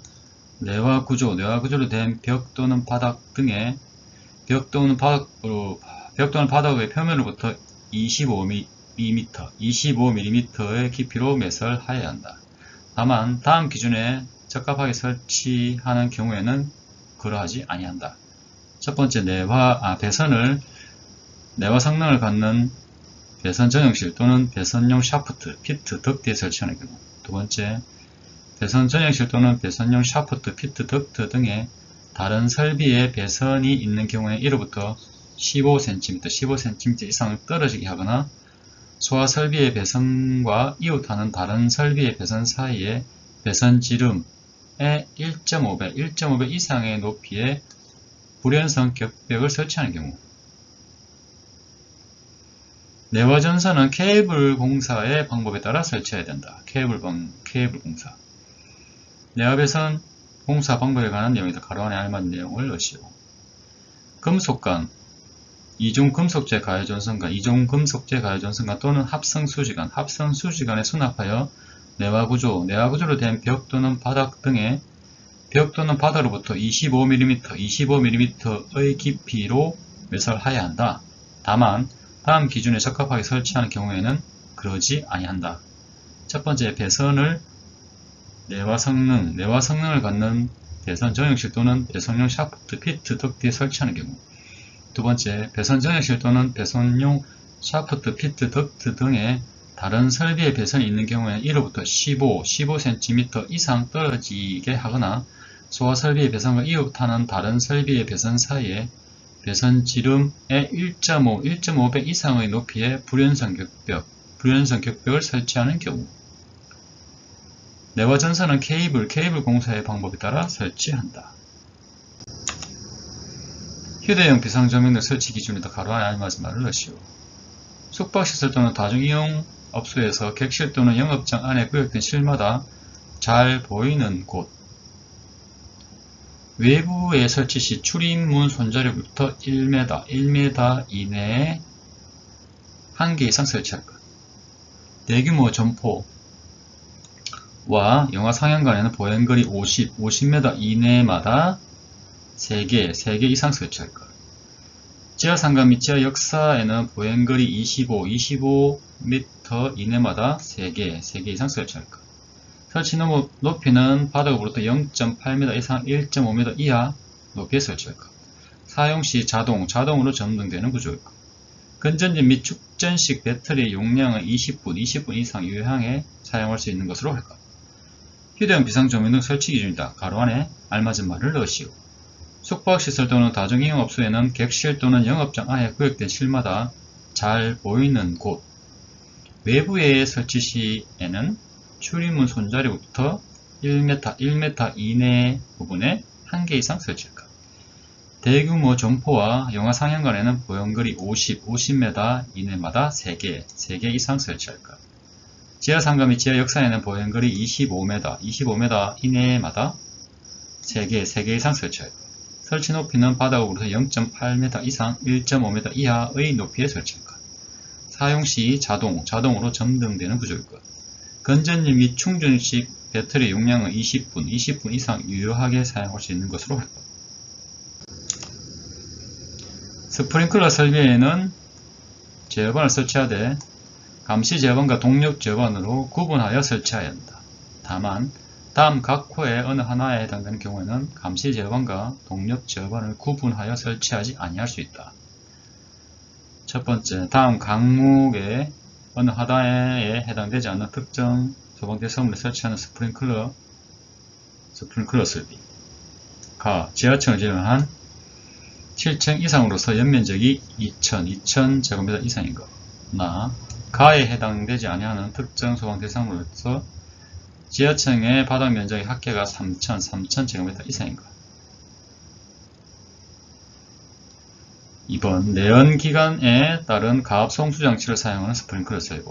내화 구조로 된 벽 또는 바닥 등의 벽 또는 바닥의 표면으로부터 25mm의 깊이로 매설하여야 한다. 다만 다음 기준에 적합하게 설치하는 경우에는 그러하지 아니한다. 첫 번째, 내화 성능을 갖는 배선 전용실 또는 배선용 샤프트, 피트, 덕트에 설치하는 경우. 두 번째, 배선 전용실 또는 배선용 샤프트, 피트, 덕트 등의 다른 설비에 배선이 있는 경우에 1호부터 15cm 이상 떨어지게 하거나 소화 설비의 배선과 이웃하는 다른 설비의 배선 사이에 배선 지름의 1.5배 이상의 높이의 불연성 격벽을 설치하는 경우. 내화전선은 케이블 공사의 방법에 따라 설치해야 된다. 케이블 공사. 내화배선 공사 방법에 관한 내용이다. 가로 안에 알맞은 내용을 넣으시오. 금속관, 이종 금속재 가열전선관, 이종 금속재 가열전선관 또는 합성수지관, 합성수지관에 수납하여 내화구조로 된 벽 또는 바닥 등의 벽 또는 바닥으로부터 25mm의 깊이로 매설하여야 한다. 다만 다음 기준에 적합하게 설치하는 경우에는 그러지 아니한다. 첫 번째, 배선을 내화 성능을 갖는 배선 전용실 또는 배선용 샤프트, 피트, 덕트에 설치하는 경우. 두 번째, 배선 전용실 또는 배선용 샤프트, 피트, 덕트 등의 다른 설비의 배선이 있는 경우에는 1호부터 15cm 이상 떨어지게 하거나 소화 설비의 배선과 이웃하는 다른 설비의 배선 사이에 배선 지름의 1.5배 이상의 높이의 불연성 격벽을 설치하는 경우. 내화전선은 케이블 공사의 방법에 따라 설치한다. 휴대용 비상조명등 설치 기준이다. 가로 안에 알맞은 말을 넣으시오. 숙박시설 또는 다중이용 업소에서 객실 또는 영업장 안에 구역된 실마다 잘 보이는 곳. 외부에 설치 시 출입문 손잡이부터 1m 이내에 1개 이상 설치할 것. 대규모 점포와 영화 상영관에는 보행거리 50m 이내마다 3개 이상 설치할 것. 지하상가 및 지하 역사에는 보행거리 25m 이내마다 3개 이상 설치할 것. 설치 높이는 바닥으로부터 0.8m 이상 1.5m 이하 높이에 설치할 것. 사용 시 자동으로 점등되는 구조일 것. 건전지 및 축전식 배터리 용량은 20분 이상 유효하게 사용할 수 있는 것으로 할 것. 휴대용 비상조명등 설치 기준이다. 가로 안에 알맞은 말을 넣으시오. 숙박시설 또는 다중이용업소에는 객실 또는 영업장 안에 구역된 실마다 잘 보이는 곳. 외부에 설치 시에는 출입문 손잡이부터 1m 이내 부분에 1개 이상 설치할 것. 대규모 점포와 영화 상영관에는 보행거리 50m 이내마다 3개 이상 설치할 것. 지하상가 및 지하 역사에는 보행거리 25m 이내마다 3개 이상 설치할 것. 설치 높이는 바닥으로부터 0.8m 이상 1.5m 이하의 높이에 설치할 것. 사용 시 자동으로 점등되는 구조일 것. 건전지 및 충전식 배터리 용량은 20분 이상 유효하게 사용할 수 있는 것으로 할 것. 스프링클러 설비에는 제어반을 설치하되 감시 제어반과 동력 제어반으로 구분하여 설치해야 한다. 다만 다음 각 호의 어느 하나에 해당되는 경우에는 감시 제어반과 동력 제어반을 구분하여 설치하지 아니할 수 있다. 첫 번째, 다음 강목의 어느 하나에 해당되지 않는 특정 소방대 설물에 설치하는 스프링클러 설비. 가, 지하층을 지정한 7층 이상으로서 연면적이 2000제곱미터 이상인 것. 나, 가에 해당되지 아니하는 특정 소방 대상으로서 지하층의 바닥 면적의 합계가 3000제곱미터 이상인 것. 2번, 내연기관에 따른 가압 송수장치를 사용하는 스프링클러 설비.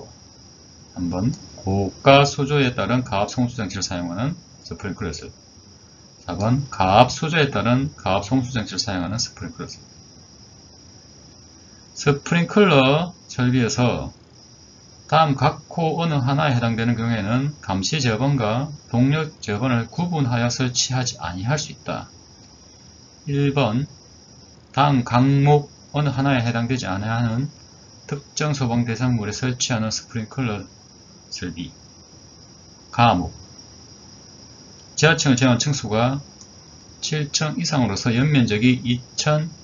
3번, 고가 수조에 따른 가압 송수장치를 사용하는 스프링클러 설비. 4번, 가압 수조에 따른 가압 송수장치를 사용하는 스프링클러 설비. 스프링클러 설비에서 다음 각 코 어느 하나에 해당되는 경우에는 감시 제어번과 동력 제어번을 구분하여 설치하지 아니할 수 있다. 1번 다음 항목 어느 하나에 해당되지 않아하는 특정 소방 대상물에 설치하는 스프링클러 설비. 가목 지하층을 제한 층수가 7층 이상으로서 연면적이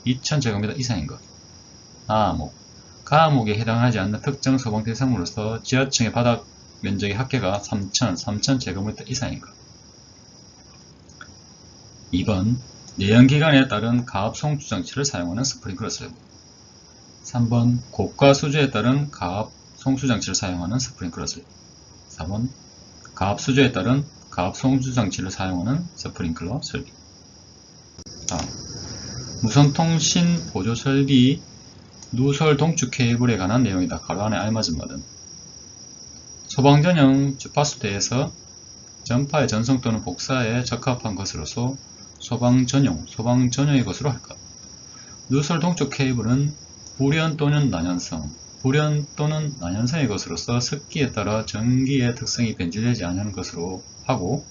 2000제곱미터 이상인 것. 하목 가목에 해당하지 않는 특정 소방 대상물로서 지하층의 바닥 면적의 합계가 3000제곱미터 이상인 것. 2번 내연기관에 따른 가압 송출 장치를 사용하는 스프링클러 설비. 3번 고가 수주에 따른 가압 송출 장치를 사용하는 스프링클러 설비. 4번 가압 수주에 따른 가압 송출 장치를 사용하는 스프링클러 설비. 다음 무선통신 보조 설비 누설 동축 케이블에 관한 내용이다. 가로 안에 알맞은 말은 소방전용 주파수대에서 전파의 전송 또는 복사에 적합한 것으로서 소방전용의 것으로 할 것. 누설 동축 케이블은 불연 또는 난연성의 것으로서 습기에 따라 전기의 특성이 변질되지 않는 것으로 하고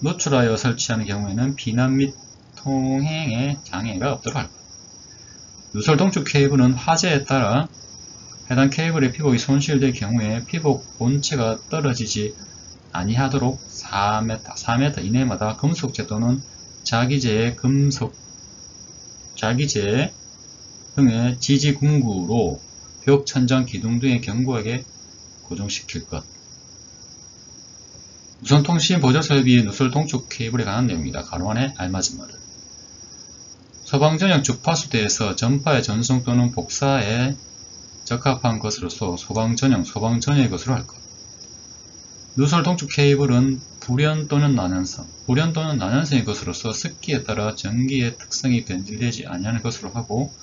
노출하여 설치하는 경우에는 비난 및 통행에 장애가 없도록 할 것. 누설 동축 케이블은 화재에 따라 해당 케이블의 피복이 손실될 경우에 피복 본체가 떨어지지 아니하도록 4m 이내마다 금속재 또는 자기재 등의 지지궁구로 벽, 천장, 기둥 등의 견고하게 고정시킬 것. 무선통신 보조설비의 누설 동축 케이블에 관한 내용입니다. 가로 안에 알맞은 말은 소방전용 주파수대에서 전파의 전송 또는 복사에 적합한 것으로서 소방전용의 것으로 할 것. 누설 동축 케이블은 불연 또는 난연성의 것으로서 습기에 따라 전기의 특성이 변질되지 아니하는 것으로 하고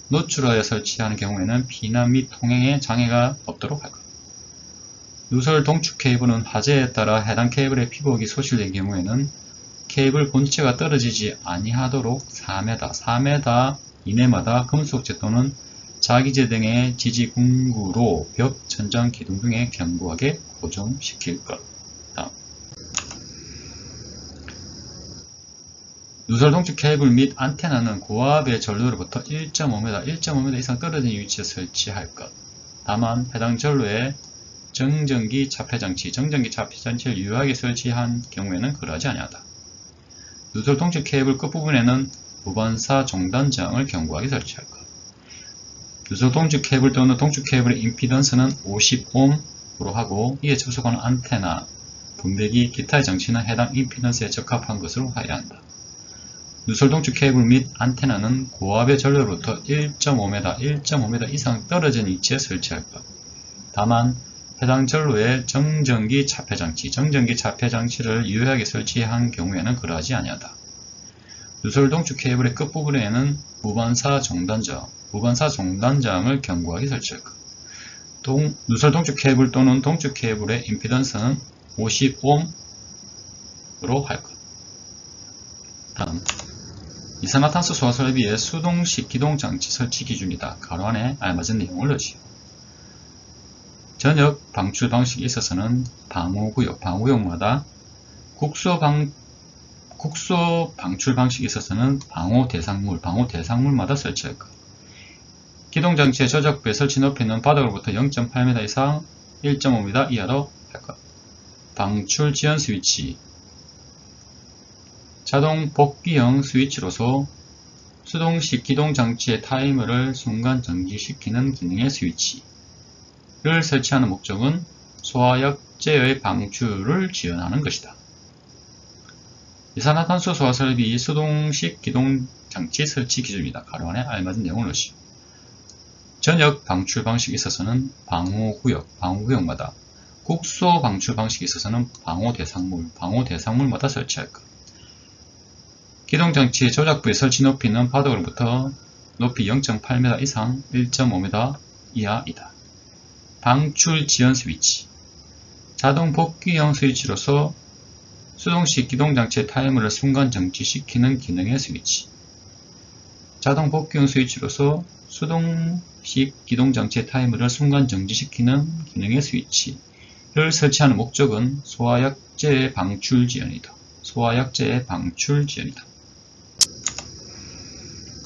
노출하여 설치하는 경우에는 비난 및 통행에 장애가 없도록 할 것. 누설 동축 케이블은 화재에 따라 해당 케이블의 피복이 소실된 경우에는 케이블 본체가 떨어지지 아니하도록 4m 이내마다 금속재 또는 자기재 등의 지지궁구로 벽, 천장, 기둥 등에 견고하게 고정시킬 것. 다음. 누설 동축 케이블 및 안테나는 고압의 전로로부터 1.5m 이상 떨어진 위치에 설치할 것. 다만 해당 전로에 정전기 차폐장치를 유효하게 설치한 경우에는 그러하지 아니하다. 누설 동축 케이블 끝부분에는 무반사 종단장을 견고하게 설치할 것. 누설 동축 케이블 또는 동축 케이블의 임피던스는 50ohm으로 하고 이에 접속하는 안테나, 분배기, 기타의 장치는 해당 임피던스에 적합한 것으로 하여야 한다. 누설 동축 케이블 및 안테나는 고압의 전로로부터 1.5m 이상 떨어진 위치에 설치할 것. 다만 해당 전로에 정전기 차폐장치를 유효하게 설치한 경우에는 그러하지 아니하다. 누설 동축 케이블의 끝부분에는 무반사 종단장을 견고하게 설치할 것. 누설 동축 케이블 또는 동축 케이블의 임피던스는 50ohm으로 할 것. 다음 이산화탄소 소화 설비의 수동식 기동장치 설치 기준이다. 가로 안에 알맞은 내용을 넣으시오. 전역 방출 방식에 있어서는 방호구역마다 국소 방출 방식에 있어서는 방호 대상물마다 설치할 것. 기동장치의 저작부의 설치 높이는 바닥으로부터 0.8m 이상 1.5m 이하로 할 것. 방출 지연 스위치 자동 복귀형 스위치로서 수동식 기동장치의 타이머를 순간 정지시키는 기능의 스위치 를 설치하는 목적은 소화약재의 방출을 지연하는 것이다. 이산화탄소 소화 설비 수동식 기동장치 설치 기준이다. 가로 안에 알맞은 내용을 넣으시오. 전역 방출 방식에 있어서는 방호구역마다 국소 방출 방식에 있어서는 방호 대상물마다 설치할 것. 기동장치의 조작부의 설치 높이는 바닥으로부터 높이 0.8m 이상 1.5m 이하이다. 방출 지연 스위치 자동 복귀형 스위치로서 수동식 기동장치의 타이머를 순간 정지시키는 기능의 스위치 자동 복귀용 스위치로서 수동식 기동장치의 타이머를 순간 정지시키는 기능의 스위치를 설치하는 목적은 소화약제 방출 지연이다. 소화약제의 방출 지연이다.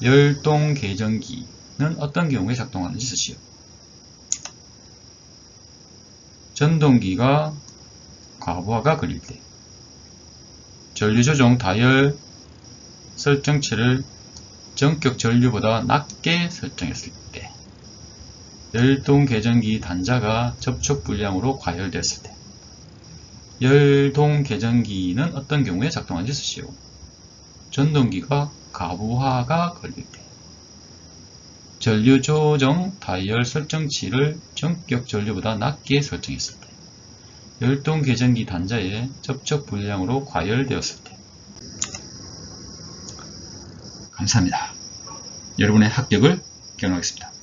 열동 계정기는 어떤 경우에 작동하는지 쓰시오. 전동기가 과부하가 걸릴 때, 전류 조정 다이얼 설정치를 전격 전류보다 낮게 설정했을 때, 열동 계전기 단자가 접촉 불량으로 과열됐을 때. 열동 계전기는 어떤 경우에 작동하는지 쓰시오. 전동기가 과부하가 걸릴 때, 전류 조정 다이얼 설정치를 전격 전류보다 낮게 설정했을 때, 열동 계전기 단자의 접촉 불량으로 과열되었을 때. 감사합니다. 여러분의 합격을 기원하겠습니다.